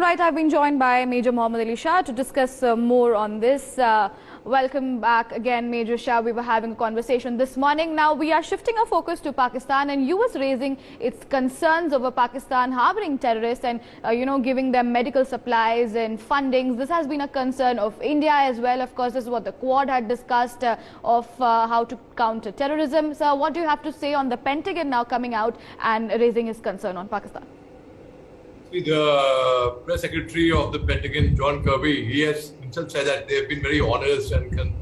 right, I've been joined by Major Mohammed Ali Shah to discuss more on this. Welcome back again, Major Shah. We were having a conversation this morning. Now we are shifting our focus to Pakistan, and US raising its concerns over Pakistan harboring terrorists and giving them medical supplies and fundings. This has been a concern of India as well. Of course, this is what the Quad had discussed of how to counter terrorism. So what do you have to say on the Pentagon now coming out and raising its concern on Pakistan? The press secretary of the Pentagon, John Kirby, he has himself said that they have been very honest and concerned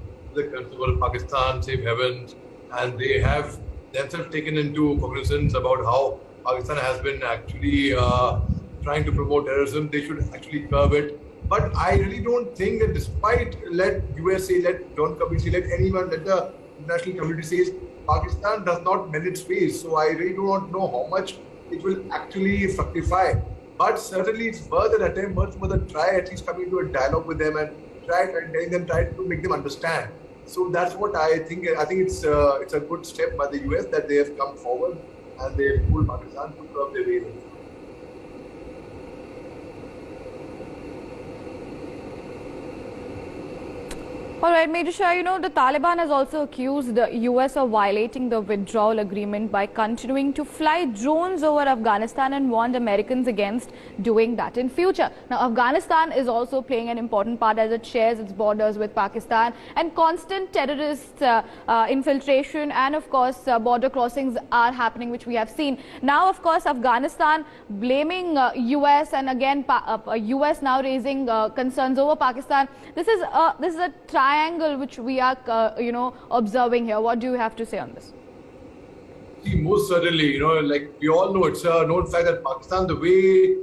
about Pakistan, save heavens, and they have themselves taken into cognizance about how Pakistan has been actually trying to promote terrorism. They should actually curb it. But I really don't think that despite let USA, let John Kirby say, let anyone, let the international community say, Pakistan does not mend its ways. So I really do not know how much it will actually fructify. But certainly it's worth an attempt, much more than try at least coming to a dialogue with them and try to make them understand. So that's what I think. I think it's a good step by the US that they have come forward and they have pulled Pakistan to curb their ways. All right, Major Shah, the Taliban has also accused the US of violating the withdrawal agreement by continuing to fly drones over Afghanistan and warned Americans against doing that in future. Now, Afghanistan is also playing an important part as it shares its borders with Pakistan, and constant terrorist infiltration and, of course, border crossings are happening, which we have seen. Now, of course, Afghanistan blaming US, and again, US now raising concerns over Pakistan. This is a triangle which we are, observing here. What do you have to say on this? See, most certainly, like we all know, it's a known fact that Pakistan, the way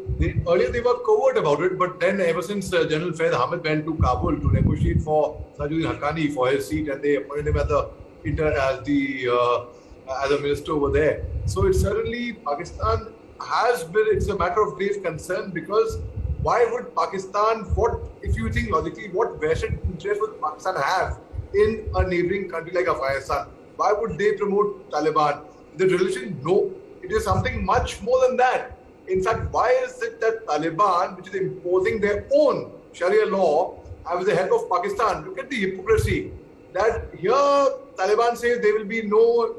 earlier they were covert about it, but then ever since General Faiz Ahmed went to Kabul to negotiate for Sajuddin Haqqani for his seat, and they appointed him as a minister over there. So it's certainly Pakistan has been. It's a matter of grave concern, because why would Pakistan, if you think logically, what vested interest would Pakistan have in a neighboring country like Afghanistan? Why would they promote Taliban? The religion? No. It is something much more than that. In fact, why is it that Taliban, which is imposing their own Sharia law as the head of Pakistan, look at the hypocrisy, that here Taliban says there will be no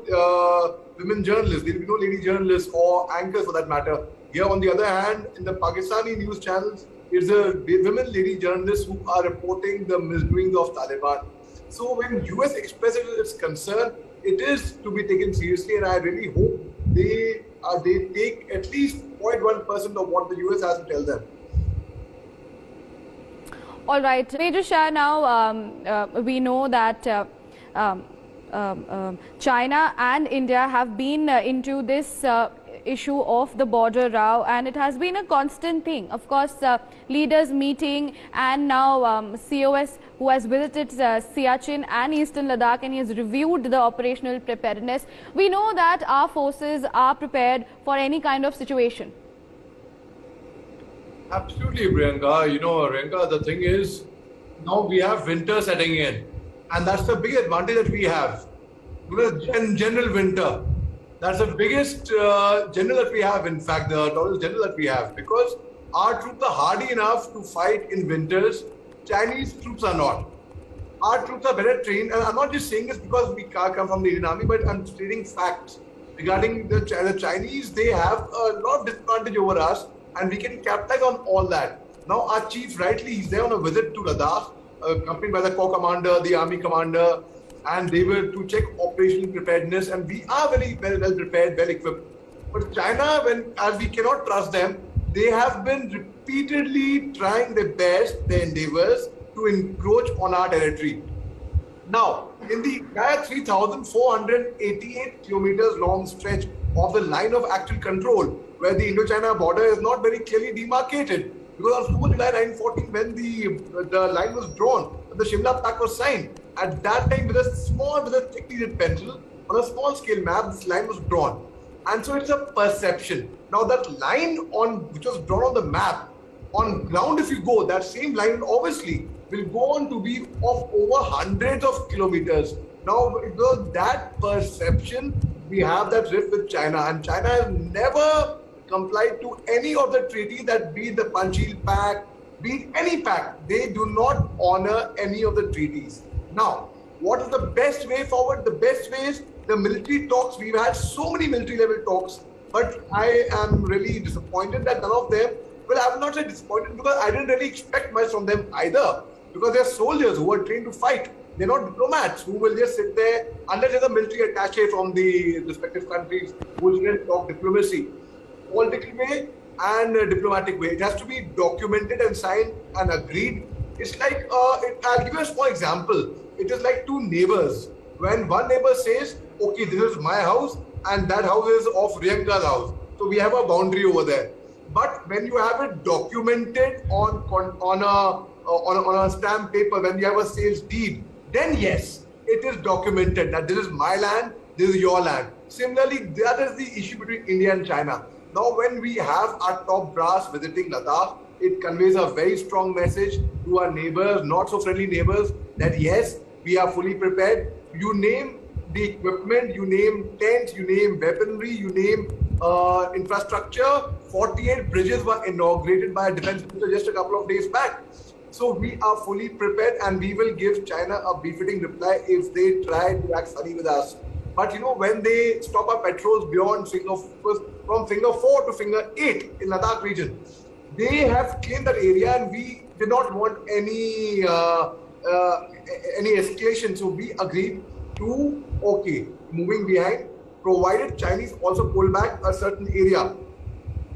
women journalists, there will be no lady journalists or anchors for that matter. Here, on the other hand, in the Pakistani news channels, it's the women lady journalists who are reporting the misdoings of Taliban. So when US expresses its concern, it is to be taken seriously, and I really hope they take at least 0.1% of what the US has to tell them. All right, Major Shah, now we know that China and India have been into this issue of the border row, and it has been a constant thing. Of course, leaders meeting, and now COS, who has visited Siachen and Eastern Ladakh, and he has reviewed the operational preparedness. We know that our forces are prepared for any kind of situation. Absolutely, Priyanka. Priyanka, the thing is, now we have winter setting in, and that's the big advantage that we have. General winter. That's the biggest general that we have, in fact, the tallest general that we have, because our troops are hardy enough to fight in winters. Chinese troops are not. Our troops are better trained, and I'm not just saying this because we come from the Indian Army, but I'm stating facts regarding the Chinese. They have a lot of disadvantage over us, and we can capitalize on all that. Now, our chief, rightly, he's there on a visit to Ladakh, accompanied by the corps commander, the army commander, and they were to check operational preparedness, and we are very well prepared, well equipped. But China, as we cannot trust them, they have been repeatedly trying their best, their endeavors to encroach on our territory. Now, in the entire 3,488 kilometers long stretch of the line of actual control, where the Indo-China border is not very clearly demarcated, because on 4 July 1914, when the line was drawn, the Shimla Pact was signed. At that time, with a thick needed pencil, on a small scale map, this line was drawn. And so it's a perception. Now that line which was drawn on the map, on ground if you go, that same line obviously will go on to be of over hundreds of kilometers. Now, because that perception, we have that rift with China, and China has never complied to any of the treaty, that be it the Panchsheel Pact, be it any pact. They do not honor any of the treaties. Now, what is the best way forward? The best way is the military talks. We've had so many military level talks, but I am really disappointed that none of them, well, I would not say disappointed because I didn't really expect much from them either, because they're soldiers who are trained to fight. They're not diplomats who will just sit there, unless there's a military attaché from the respective countries who will talk diplomacy, political way and diplomatic way. It has to be documented and signed and agreed. It's like, I'll give you a small example. It is like two neighbors. When one neighbor says, okay, this is my house and that house is of Riyanka's house, so we have a boundary over there. But when you have it documented on a stamp paper, when you have a sales deed, then yes, it is documented that this is my land, this is your land. Similarly, that is the issue between India and China. Now, when we have our top brass visiting Ladakh, it conveys a very strong message to our neighbors, not so friendly neighbors, that yes, we are fully prepared. You name the equipment, you name tents, you name weaponry, you name infrastructure. 48 bridges were inaugurated by a defense minister just a couple of days back. So we are fully prepared, and we will give China a befitting reply if they try to act funny with us. But you know, when they stop our patrols beyond from finger 4 to finger 8 in Ladakh region, they have claimed that area, and we did not want any escalation. So we agreed to, okay, moving behind, provided Chinese also pull back a certain area.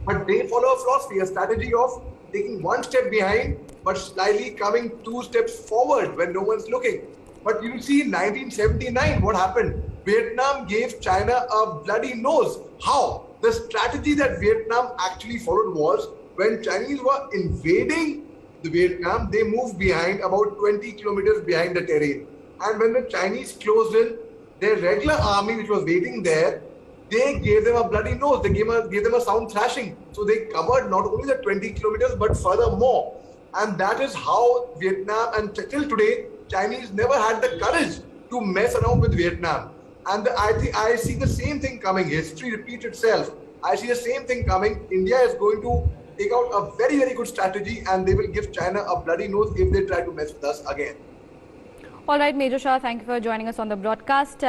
But they follow a philosophy, a strategy of taking one step behind, but slightly coming 2 steps forward when no one's looking. But you see, in 1979, what happened? Vietnam gave China a bloody nose. How? The strategy that Vietnam actually followed was, when Chinese were invading the Vietnam, they moved behind, about 20 kilometers behind the terrain. And when the Chinese closed in, their regular army, which was waiting there, they gave them a bloody nose. They gave them a sound thrashing. So they covered not only the 20 kilometers, but furthermore. And that is how Vietnam, and till today, Chinese never had the courage to mess around with Vietnam. And I see the same thing coming. History repeats itself. I see the same thing coming. India is going to take out a very, very good strategy, and they will give China a bloody nose if they try to mess with us again. All right, Major Shah, thank you for joining us on the broadcast.